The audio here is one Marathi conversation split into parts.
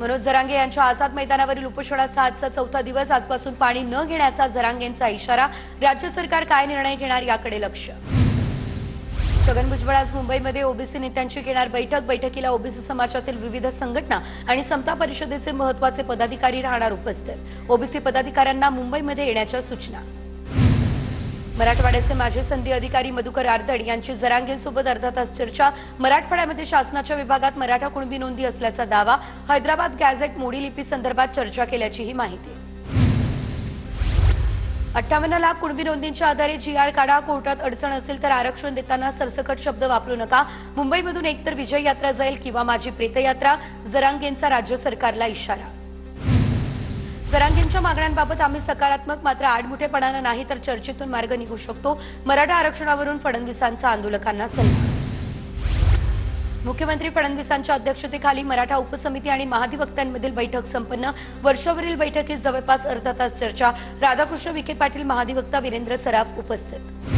मनोज जरांगे यांच्या आझाद मैदानावरील उपोषणाचा आजचा चौथा दिवस। आजपासून पाणी न घेण्याचा जरांगेंचा इशारा। राज्य सरकार काय निर्णय घेणार याकडे लक्ष। छगन भुजबळ आज मुंबईमध्ये ओबीसी नेत्यांची घेणार बैठक। बैठकीला ओबीसी समाजातील विविध संघटना आणि समता परिषदेचे महत्त्वाचे पदाधिकारी राहणार उपस्थित। ओबीसी पदाधिकाऱ्यांना मुंबईमध्ये येण्याच्या सूचना। मराठवाड्याचे माजी संधी अधिकारी मधुकर आर्दड यांची जरांगेंसोबत अर्धा तास चर्चा। मराठवाड्यामध्ये शासनाच्या विभागात मराठा कुणबी नोंदी असल्याचा दावा। हैदराबाद गॅझेट मोडी लिपी संदर्भात चर्चा केल्याचीही माहिती। 58 लाख कुणबी नोंदींच्या आधारे जीआर काढा। कोर्टात अडचण असेल तर आरक्षण देताना सरसकट शब्द वापरू नका। मुंबईमधून एकतर विजय यात्रा जाईल किंवा माझी प्रेतयात्रा। जरांगेंचा राज्य सरकारला इशारा। जरांगेंच्या मागण्यांबाबत आम्ही सकारात्मक, मात्र आडमुठेपणानं नाही तर चर्चेतून मार्ग निघू शकतो। मराठा आरक्षणावरून फडणवीसांचा आंदोलकांना सल्ला। मुख्यमंत्री फडणवीसांच्या अध्यक्षतेखाली मराठा उपसमिती आणि महाधिवक्त्यांमधील बैठक संपन्न। वर्षावरील बैठकीत जवळपास अर्धा तास चर्चा। राधाकृष्ण विखे पाटील, महाधिवक्ता वीरेंद्र सराफ उपस्थित।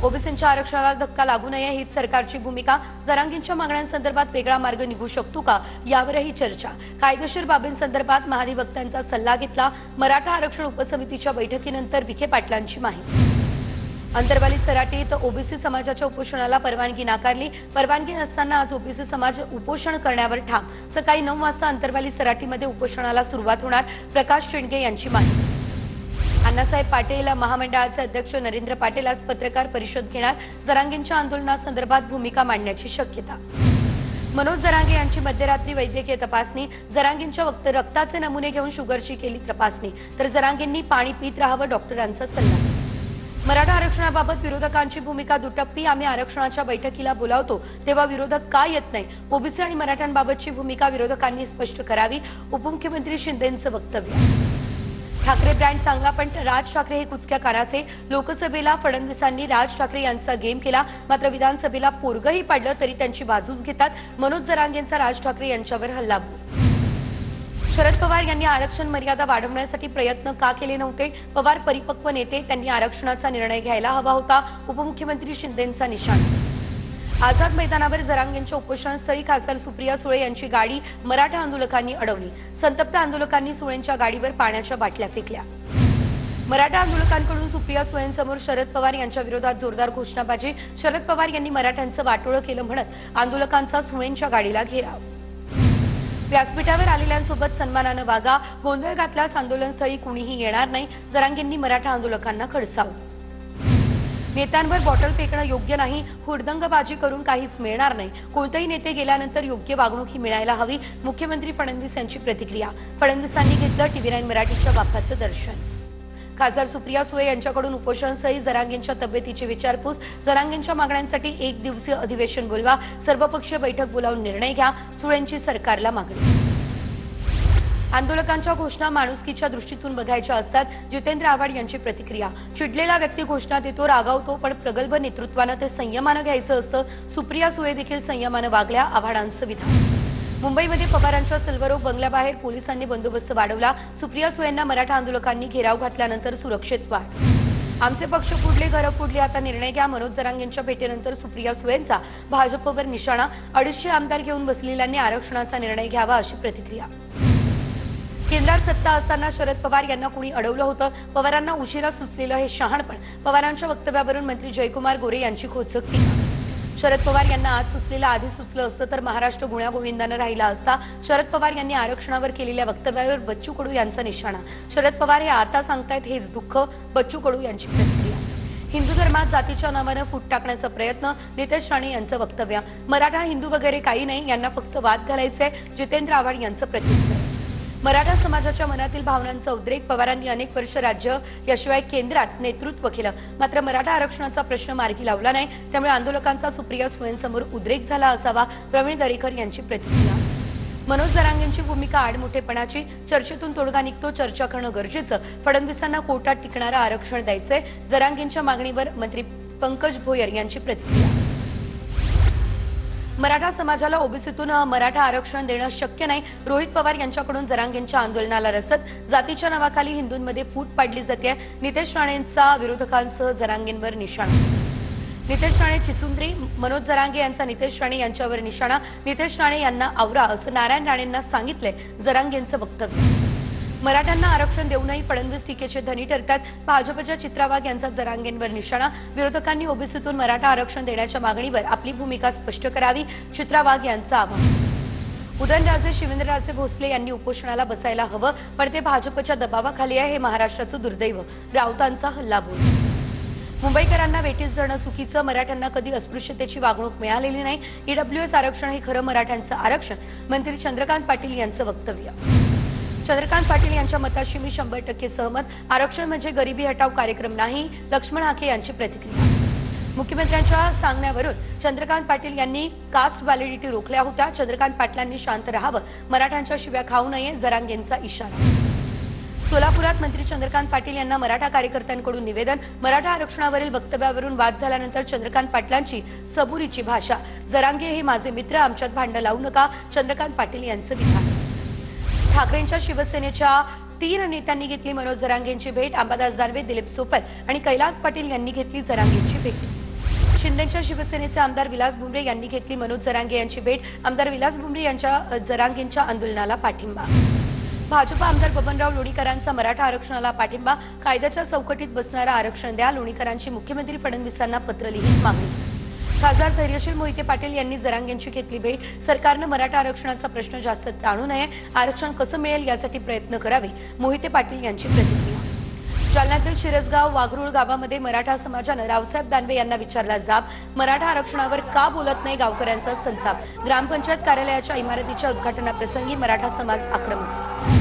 ओबीसींच्या आरक्षणाला धक्का लागू नये हीच सरकारची भूमिका। जरांगेंच्या मागण्यांसंदर्भात वेगळा मार्ग निघू शकतो का यावरही चर्चा। कायदेशीर बाबींसंदर्भात महाधिवक्त्यांचा सल्ला घेतला। मराठा आरक्षण उपसमितीच्या बैठकीनंतर विखे पाटलांची माहिती। अंतरवाली सराटीत ओबीसी समाजाच्या उपोषणाला परवानगी नाकारली। परवानगी नसताना आज ओबीसी समाज उपोषण करण्यावर ठाम। सकाळी 9 वाजता अंतरवाली सराटीमध्ये उपोषणाला सुरुवात होणार। प्रकाश शेंडगे यांची माहिती। अण्णासाहेब पाटील महामंडळाचे अध्यक्ष नरेंद्र पाटील आज पत्रकार परिषद घेणार। जरांगेंच्या आंदोलनासंदर्भात भूमिका मांडण्याची शक्यता। मनोज जरांगे यांची मध्यरात्री वैद्यकीय तपासणी। जरांगेंच्या रक्ताचे नमुने घेऊन शुगरची केली तपासणी, तर जरांगेंनी पाणी पीत राहावं डॉक्टरांचा सल्ला। मराठा आरक्षणाबाबत विरोधकांची भूमिका दुटप्पी। आम्ही आरक्षणाच्या बैठकीला बोलावतो तेव्हा विरोधक का येत नाही। ओबीसी आणि मराठ्यांबाबतची भूमिका विरोधकांनी स्पष्ट करावी। उपमुख्यमंत्री शिंदेंचं वक्तव्य। ठाकरे ब्रँड चांगला पण राज ठाकरे हे कुचक्या कानाचे। लोकसभेला फडणवीसांनी राज ठाकरे यांचा गेम केला, मात्र विधानसभेला पोरगंही पाडलं तरी त्यांची बाजूच घेतात। मनोज जरांगेंचा राज ठाकरे यांच्यावर हल्लाबोल। शरद पवार यांनी आरक्षण मर्यादा वाढवण्यासाठी प्रयत्न का केले नव्हते। पवार परिपक्व नेते, त्यांनी आरक्षणाचा निर्णय घ्यायला हवा होता। उपमुख्यमंत्री शिंदेंचा निशाणा। आझाद मैदानावर जरांगेंच्या उपोषणस्थळी खासदार सुप्रिया सुळे यांची गाडी मराठा आंदोलकांनी अडवली। संतप्त आंदोलकांनी सुळेंच्या गाडीवर पाण्याच्या बाटल्या फेकल्या। मराठा आंदोलकांकडून सुप्रिया सुळेंसमोर शरद पवार यांच्या विरोधात जोरदार घोषणाबाजी। शरद पवार यांनी मराठ्यांचं वाटोळं केलं म्हणत आंदोलकांचा सुळेंच्या गाडीला घेराव। व्यासपीठावर आलेल्यांसोबत सन्मानानं वागा। गोंधळ घातल्यास आंदोलनस्थळी कुणीही येणार नाही। जरांगेंनी मराठा आंदोलकांना खडसावलं। नेत्यांवर बॉटल फेकणं योग्य नाही। हुडदंगबाजी करून काहीच मिळणार नाही। कोणतेही नेते गेल्यानंतर योग्य वागणूक ही मिळायला हवी। मुख्यमंत्री फडणवीस यांची प्रतिक्रिया। फडणवीसांनी घेतलं TV9 मराठीच्या बाप्पाचं दर्शन। खासदार सुप्रिया सुळे यांच्याकडून उपोषणस्थळी जरांगेंच्या तब्येतीची विचारपूस। जरांगेंच्या मागण्यांसाठी 1 दिवसीय अधिवेशन बोलवा। सर्वपक्षीय बैठक बोलावून निर्णय घ्या। सुळेंची सरकारला मागणी। आंदोलकांच्या घोषणा माणुसकीच्या दृष्टीतून बघायच्या असतात। जितेंद्र आव्हाड यांची प्रतिक्रिया। चिडलेला व्यक्ती घोषणा देतो, रागावतो, पण प्रगल्भ नेतृत्वानं ते संयमानं घ्यायचं असतं। सुप्रिया सुळे देखील संयमानं वागल्या, आव्हाडांचं विधान। मुंबईमध्ये पवारांच्या सिल्वर ओक बंगल्याबाहेर पोलिसांनी बंदोबस्त वाढवला। सुप्रिया सुळेंना मराठा आंदोलकांनी घेराव घातल्यानंतर सुरक्षित वाढ। आमचे पक्ष फुडले, घरं फुडली, आता निर्णय घ्या। मनोज जरांगेंच्या भेटीनंतर सुप्रिया सुळेंचा भाजपवर निशाणा। 250 आमदार घेऊन बसलेल्यांनी आरक्षणाचा निर्णय घ्यावा अशी प्रतिक्रिया। केंद्रात सत्ता असताना शरद पवार यांना कुणी अडवलं होतं। पवारांना उशिरा सुचलेलं हे शहाणपण। पवारांच्या वक्तव्यावरून मंत्री जयकुमार गोरे यांची खोचक टीका। शरद पवार यांना आज सुचलेलं आधी सुचलं असतं तर महाराष्ट्र गुण्यागोविंदानं राहिला असता। शरद पवार यांनी आरक्षणावर केलेल्या वक्तव्यावर बच्चू कडू यांचा निशाणा। शरद पवार हे आता सांगतायत हेच दुःख। बच्चू कडू यांची प्रतिक्रिया। हिंदू धर्मात जातीच्या नावानं फूट टाकण्याचा प्रयत्न। नितेश राणे यांचं वक्तव्य। मराठा हिंदू वगैरे काही नाही, यांना फक्त वाद घालायचे। जितेंद्र आव्हाड यांचं प्रत्युत्तर। मराठा समाजाच्या मनातील भावनांचा उद्रेक। पवारांनी अनेक वर्ष राज्य याशिवाय केंद्रात नेतृत्व केलं, मात्र मराठा आरक्षणाचा प्रश्न मार्गी लावला नाही। त्यामुळे आंदोलकांचा सुप्रिया सुळेंसमोर उद्रेक झाला असावा। प्रवीण दरेकर यांची प्रतिक्रिया। मनोज जरांगेंची भूमिका आडमुठेपणाची। चर्चेतून तोडगा निघतो, चर्चा करणं गरजेचं। फडणवीसांना कोर्टात टिकणारं आरक्षण द्यायचंय। जरांगेंच्या मागणीवर मंत्री पंकज भोयर यांची प्रतिक्रिया। मराठा समाजाला ओबीसीतून मराठा आरक्षण देणं शक्य नाही। रोहित पवार यांच्याकडून जरांगेंच्या आंदोलनाला रसद। जातीच्या नावाखाली हिंदूंमध्ये फूट पाडली जाते। नितेश राणेंचा विरोधकांसह जरांगेंवर निशाणा। नितेश राणे चिचुंद्री, मनोज जरांगे यांचा नितेश राणे यांच्यावर निशाणा, नितेश राणे यांना आवरा असं नारायण राणेंना सांगितले जरांगेंचं वक्तव्य. मराठ्यांना आरक्षण देऊनही फडणवीस टीकेचे धनी ठरतात. भाजपच्या चित्रा वाघ यांचा जरांगेंवर निशाणा, विरोधकांनी ओबीसीतून मराठा आरक्षण देण्याच्या मागणीवर आपली भूमिका स्पष्ट करावी, चित्रा वाघ यांचं आवाहन. उदयनराजे शिवेंद्रराजे भोसले यांनी उपोषणाला बसायला हवं, पण ते भाजपच्या दबावाखाली आहे, हे महाराष्ट्राचं दुर्दैव, राऊतांचा हल्लाबोल. मुंबईकरांना वेठीस धरणं चुकीचं, मराठ्यांना कधी अस्पृश्यतेची वागणूक मिळालेली नाही, ईडब्ल्यूएस आरक्षण हे खरं मराठ्यांचं आरक्षण, मंत्री चंद्रकांत पाटील यांचं वक्तव्य. चंद्रकांत पाटील यांच्या मताशी मी 100% सहमत, आरक्षण म्हणजे गरिबी हटाव कार्यक्रम नाही, लक्ष्मण हाके यांची प्रतिक्रिया. मुख्यमंत्र्यांच्या सांगण्यावरून चंद्रकांत पाटील यांनी कास्ट व्हॅलिडिटी रोखल्या होत्या, चंद्रकांत पाटलांनी शांत राहावं, मराठ्यांच्या शिव्या खाऊ नये, जरांगेंचा इशारा. सोलापुरात मंत्री चंद्रकांत पाटील यांना मराठा कार्यकर्त्यांकडून निवेदन, मराठा आरक्षणावरील वक्तव्यावरून वाद झाल्यानंतर चंद्रकांत पाटलांची सबुरीची भाषा, जरांगे हे माझे मित्र, आमच्यात भांडण लावू नका, चंद्रकांत पाटील यांचं विधान. ठाकरेंच्या शिवसेनेच्या 3 नेत्यांनी घेतली मनोज जरांगेंची भेट, अंबादास दानवे, दिलीप सोपल आणि कैलास पाटील यांनी घेतली जरांगेंची भेट. शिंदेच्या शिवसेनेचे आमदार विलास भुमरे यांनी घेतली मनोज जरांगे यांची भेट, आमदार विलास भुमरे यांच्या जरांगेंच्या आंदोलनाला पाठिंबा. भाजप आमदार बबनराव लोणीकरांचा मराठा आरक्षणाला पाठिंबा, कायद्याच्या चौकटीत बसणारं आरक्षण द्या, लोणीकरांची मुख्यमंत्री फडणवीसांना पत्र लिहित मागणी. खासदार धैर्यशील मोहिते पाटील यांनी जरांगेंची घेतली भेट, सरकारनं मराठा आरक्षणाचा प्रश्न जास्त ताणू नये, आरक्षण कसं मिळेल यासाठी प्रयत्न करावे, मोहिते पाटील यांची प्रतिक्रिया. जालन्यातील शिरसगाव वाघरूळ गावामध्ये मराठा समाजानं रावसाहेब दानवे यांना विचारला जाब, मराठा आरक्षणावर का बोलत नाही, गावकऱ्यांचा संताप. ग्रामपंचायत कार्यालयाच्या इमारतीच्या उद्घाटनाप्रसंगी मराठा समाज आक्रमक.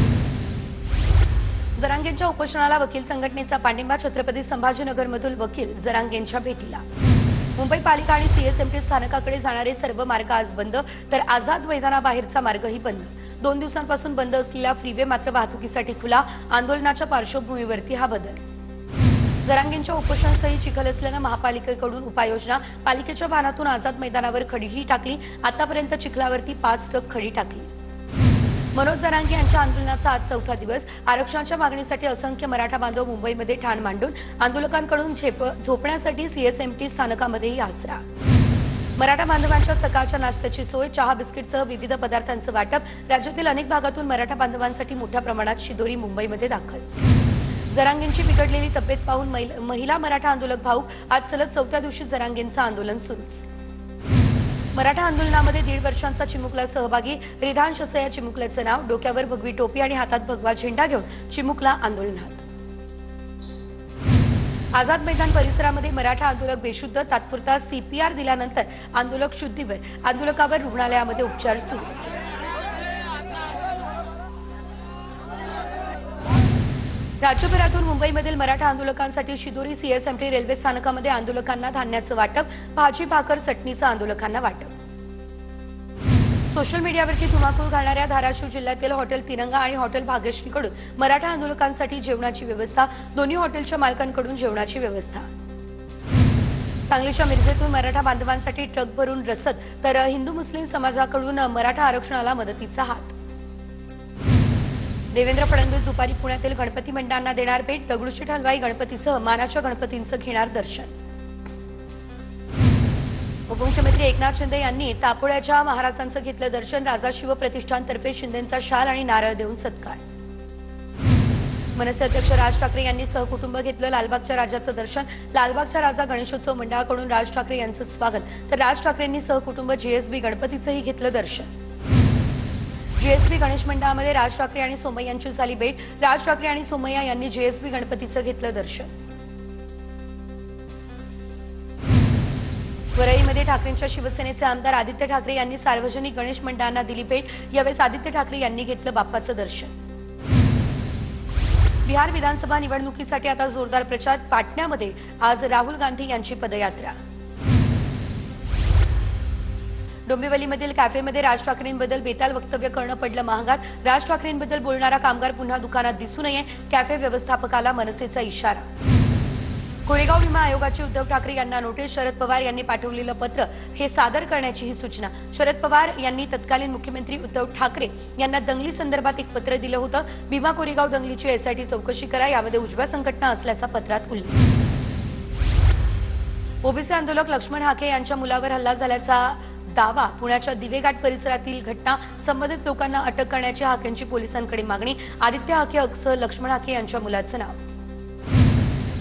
जरांगेंच्या उपोषणाला वकील संघटनेचा पाठिंबा, छत्रपती संभाजीनगरमधील वकील जरांगेंच्या भेटीला. मुंबई पालिका आणि सीएसएमटी स्थानकाकडे जाणारे सर्व मार्ग आज बंद, तर आझाद मैदानाबाहेरचा मार्गही बंद. 2 दिवसांपासून बंद असलेला फ्रीवे मात्र वाहतुकीसाठी खुला, आंदोलनाच्या पार्श्वभूमीवरती हा बदल. जरांगेंच्या उपोषणासही चिखल असल्यानं महापालिकेकडून उपाययोजना, पालिकेच्या वाहनातून आझाद मैदानावर खडीही टाकली, आतापर्यंत चिखलावरती 5 ट्रक खडी टाकली. मनोज जरांगे यांच्या आंदोलनाचा आज 4था दिवस, आरक्षणाच्या मागणीसाठी असंख्य मराठा बांधव मुंबईमध्ये ठाण मांडून आंदोलकांकडून झोपण्यासाठी सीएसएमटी स्थानकामध्येही आसरा. मराठा बांधवांच्या सकाळच्या नाश्त्याची सोय, चहा बिस्किटसह विविध पदार्थांचं वाटप, राज्यातील अनेक भागातून मराठा बांधवांसाठी मोठ्या प्रमाणात शिदोरी मुंबईमध्ये दाखल. जरांगेंची बिघडलेली तब्येत पाहून महिला मराठा आंदोलक भाऊक, आज सलग 4थ्या दिवशी जरांगेंचं आंदोलन सुरूच. मराठा आंदोलनामध्ये 1.5 वर्षांचा चिमुकला सहभागी, रिधांश असं या चिमुकल्याचं नाव, डोक्यावर भगवी टोपी आणि हातात भगवा झेंडा घेऊन चिमुकला आंदोलनात. आझाद मैदान परिसरामध्ये मराठा आंदोलक बेशुद्ध, तात्पुरता सीपीआर दिल्यानंतर आंदोलक शुद्धीवर, आंदोलकावर रुग्णालयामध्ये उपचार सुरू. राज्यभरातून मुंबईमधील मराठा आंदोलकांसाठी शिदोरी सीएसएमटी रेल्वे स्थानकामध्ये आंदोलकांना धान्याचं वाटप, भाजी भाकर चटणीचं आंदोलकांना वाटप. सोशल मीडियावरती धुमाकूळ घालणाऱ्या धाराशिव जिल्ह्यातील हॉटेल तिरंगा आणि हॉटेल भाग्यश्रीकडून मराठा आंदोलकांसाठी जेवणाची व्यवस्था, दोन्ही हॉटेलच्या मालकांकडून जेवणाची व्यवस्था. सांगलीच्या मिरजेतून मराठा बांधवांसाठी ट्रक भरून रसद, तर हिंदू मुस्लिम समाजाकडून मराठा आरक्षणाला मदतीचा हात. देवेंद्र फडणवीस दुपारी पुण्यातील गणपती मंडळांना देणार भेट, दगडूशेठ हलवाई गणपतीसह मानाच्या गणपतींचं घेणार दर्शन. उपमुख्यमंत्री एकनाथ शिंदे यांनी तापोळ्याच्या महाराजांचं घेतलं दर्शन, राजा शिव प्रतिष्ठानतर्फे शिंदेंचा शाल आणि नारळ देऊन सत्कार. मनसे अध्यक्ष राज ठाकरे यांनी सहकुटुंब घेतलं लालबागच्या राजाचं दर्शन, लालबागच्या राजा गणेशोत्सव मंडळाकडून राज ठाकरे यांचं स्वागत, तर राज ठाकरेंनी सहकुटुंब जीएसबी गणपतीचंही घेतलं दर्शन. जीएसबी गणेश मंडळामध्ये राज ठाकरे आणि सोमय्यांची झाली भेट, राज ठाकरे आणि सोमय्या यांनी जीएसबी गणपतीचं घेतलं दर्शन. वरळीमध्ये ठाकरेंच्या शिवसेनेचे आमदार आदित्य ठाकरे यांनी सार्वजनिक गणेश मंडळांना दिली भेट, यावेळी आदित्य ठाकरे यांनी घेतलं बाप्पाचं दर्शन. बिहार विधानसभा निवडणुकीसाठी आता जोरदार प्रचार, पाटण्यामध्ये आज राहुल गांधी यांची पदयात्रा. डोंबिवलीमधील कॅफेमध्ये राज ठाकरेंबद्दल बेताल वक्तव्य करणं पडलं महागात, राज ठाकरेंबद्दल बोलणारा कामगार पुन्हा दुकानात दिसू नये, कॅफे व्यवस्थापकाला मनसेचा इशारा. कोरेगाव भीमा आयोगाची उद्धव ठाकरे यांना नोटीस, शरद पवार यांनी पाठवलेलं पत्र हे सादर करण्याची ही सूचना. शरद पवार यांनी तत्कालीन मुख्यमंत्री उद्धव ठाकरे यांना दंगली संदर्भात एक पत्र दिलं होतं. भीमा कोरेगाव दंगलीची एसआयटी चौकशी करा, यामध्ये उजव्या संघटना असल्याचा पत्रात उल्लेख. ओबीसी आंदोलक लक्ष्मण हाके यांच्या मुलावर हल्ला झाल्याचा दावा पुण्याच्या दिवेघाट परिसरातील घटना संबंधित लोकांना अटक करण्याची हाकेंची पोलिसांकडे मागणी आदित्य हाके अक्स लक्ष्मण हाके यांच्या मुलाचं नाव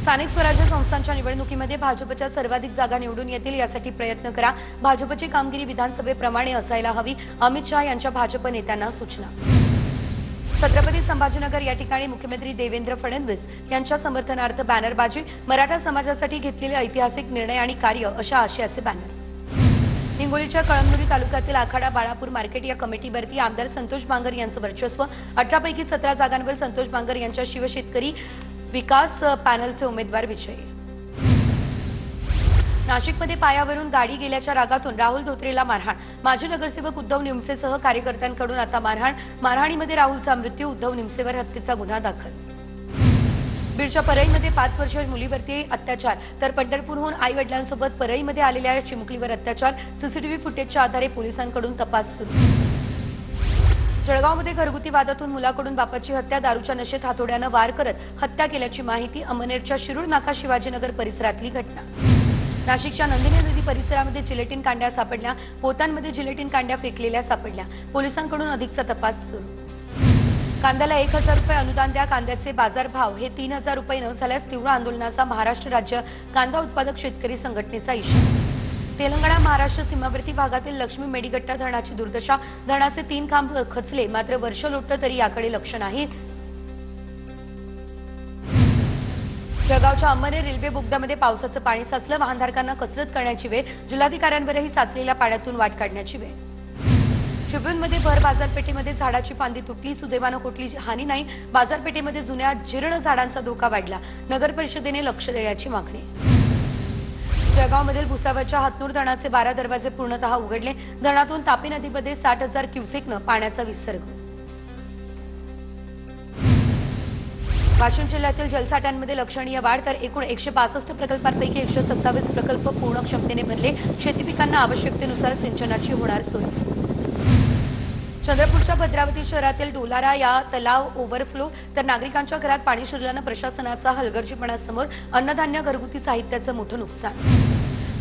स्थानिक स्वराज्य संस्थांच्या निवडणुकीमध्ये भाजपच्या सर्वाधिक जागा निवडून येतील यासाठी प्रयत्न करा भाजपची कामगिरी विधानसभेप्रमाणे असायला हवी अमित शहा यांच्या भाजप नेत्यांना सूचना छत्रपती संभाजीनगर या ठिकाणी मुख्यमंत्री देवेंद्र फडणवीस यांच्या समर्थनार्थ बॅनरबाजी मराठा समाजासाठी घेतलेले ऐतिहासिक निर्णय आणि कार्य अशा आशयाचे बॅनर हिंगोलीच्या कळमनुरी तालुक्यातील आखाडा बाळापूर मार्केट या कमिटीवरती आमदार संतोष बांगर यांचं वर्चस्व 18 पैकी 17 जागांवर संतोष बांगर यांच्या शिवशेतकरी विकास पॅनलचे उमेदवार विजयी नाशिकमध्ये पायावरून गाडी गेल्याच्या रागातून राहुल धोत्रेला मारहाण माजी नगरसेवक उद्धव निमसेसह कार्यकर्त्यांकडून आता मारहाणीमध्ये राहुलचा मृत्यू उद्धव निमसेवर हत्येचा गुन्हा दाखल बीडच्या परळीमध्ये 5 वर्षीय मुलीवरती अत्याचार तर पंढरपूरहून आई वडिलांसोबत परळीमध्ये आलेल्या चिमुकलीवर अत्याचार सीसीटीव्ही फुटेजच्या आधारे पोलिसांकडून तपास सुरू जळगावमध्ये घरगुती वादातून मुलाकडून बापाची हत्या दारूच्या नशेत हातोड्यानं वार करत हत्या केल्याची माहिती अमनेरच्या शिरूर नाका शिवाजीनगर परिसरातली घटना नाशिकच्या नंदिनी नदी परिसरामध्ये जिलेटिन कांड्या सापडल्या पोतांमध्ये जिलेटिन कांड्या फेकलेल्या सापडल्या पोलिसांकडून अधिकचा तपास सुरू कांद्याला 1000 रुपये अनुदान द्या कांद्याचे बाजारभाव हे 3000 रुपये न झाल्यास तीव्र आंदोलनाचा महाराष्ट्र राज्य कांदा उत्पादक शेतकरी संघटनेचा इशारा तेलंगणा महाराष्ट्र सीमावर्ती भागातील लक्ष्मी मेडिगट्टा धरणाची दुर्दशा धरणाचे 3 खांब खचले मात्र वर्ष लोटलं तरी याकडे लक्ष नाही जळगावच्या अंमनेर रेल्वे बोगद्यामध्ये पावसाचं पाणी साचलं वाहनधारकांना कसरत करण्याची वेळ जिल्हाधिकाऱ्यांवरही साचलेल्या पाण्यातून वाट काढण्याची वेळ चिपळूणमध्ये भर बाजारपेठेमध्ये झाडाची फांदी तुटली सुदैवानं कुठली हानी नाही बाजारपेठेमध्ये जुन्या जीर्ण झाडांचा धोका वाढला नगर परिषदेने लक्ष देण्याची मागणी जळगावमधील भुसावळच्या हातनूर धरणाचे 12 दरवाजे पूर्णतः उघडले धरणातून तापी नदीमध्ये 60,000 क्युसेकनं पाण्याचा विसर्ग वाशिम जिल्ह्यातील जलसाठ्यांमध्ये लक्षणीय वाढ तर एकूण 162 प्रकल्पांपैकी 127 प्रकल्प पूर्ण क्षमतेने भरले शेती पिकांना आवश्यकतेनुसार सिंचनाची होणार सोय चंद्रपूरच्या भद्रावती शहरातील डोलारा या तलाव ओव्हरफ्लो तर नागरिकांच्या घरात पाणी शिरल्यानं प्रशासनाचा हलगर्जीपणासमोर अन्नधान्य घरगुती साहित्याचं मोठं नुकसान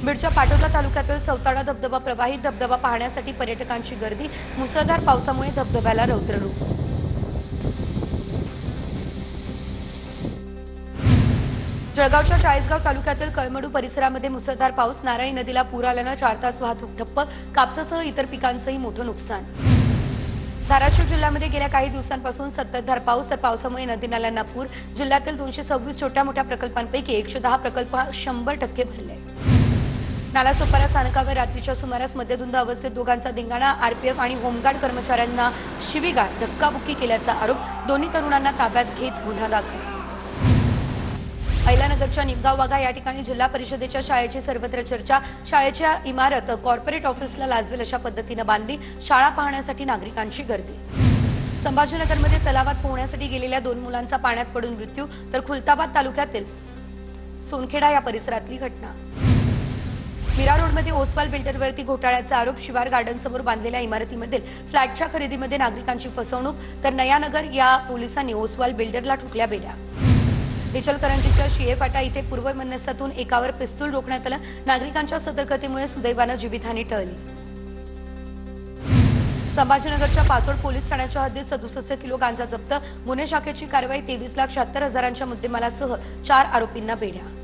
बीडच्या पाटोदा तालुक्यातील सौताडा धबधबा प्रवाहित धबधबा पाहण्यासाठी पर्यटकांची गर्दी मुसळधार पावसामुळे धबधब्याला रौद्ररूप जळगावच्या चाळीसगाव तालुक्यातील कळमडू परिसरामध्ये मुसळधार पाऊस नारायणी नदीला पूर आल्यानं 4 तास वाहतूक ठप्प कापसासह इतर पिकांचंही मोठं नुकसान धाराशिव जिल्ह्यामध्ये गेल्या काही दिवसांपासून संततधार पाऊस तर पावसामुळे नदी नाल्यांना पूर जिल्ह्यातील 226 छोट्या मोठ्या प्रकल्पांपैकी 110 प्रकल्प 100% भरले नालासोपारा स्थानकावर रात्रीच्या सुमारास मद्यधुंद अवस्थेत दोघांचा धिंगाणा आरपीएफ आणि होमगार्ड कर्मचाऱ्यांना शिवीगाळ धक्काबुक्की केल्याचा आरोप दोन्ही तरुणांना ताब्यात घेत गुन्हा दाखल अहिल्यानगरच्या निमगाव वाघा या ठिकाणी जिल्हा परिषदेच्या शाळेची सर्वत्र चर्चा शाळेच्या इमारत कॉर्पोरेट ऑफिसला लाजवेल अशा पद्धतीनं बांधली शाळा पाहण्यासाठी नागरिकांची गर्दी संभाजीनगरमध्ये तलावात पोहण्यासाठी गेलेल्या 2 मुलांचा पाण्यात पडून मृत्यू तर खुलताबाद तालुक्यातील सोनखेडा या परिसरातली घटना मीरा रोडमध्ये ओसवाल बिल्डरवरती घोटाळ्याचा आरोप शिवार गार्डन समोर बांधलेल्या इमारतीमधील फ्लॅटच्या खरेदीमध्ये नागरिकांची फसवणूक तर नयानगर या पोलिसांनी ओसवाल बिल्डरला ठोकल्या बेड्या इचलकरंजीच्या शिये फाटा इथे पूर्व मनस्यातून एकावर पिस्तूल रोखण्यात आलं नागरिकांच्या सतर्कतेमुळे सुदैवानं जीवितहानी टळली संभाजीनगरच्या पाचोड पोलीस ठाण्याच्या हद्दीत 67 किलो गांजा जप्त गुन्हे शाखेची कारवाई 23,76,000च्या मुद्देमालासह 4 आरोपींना बेड्या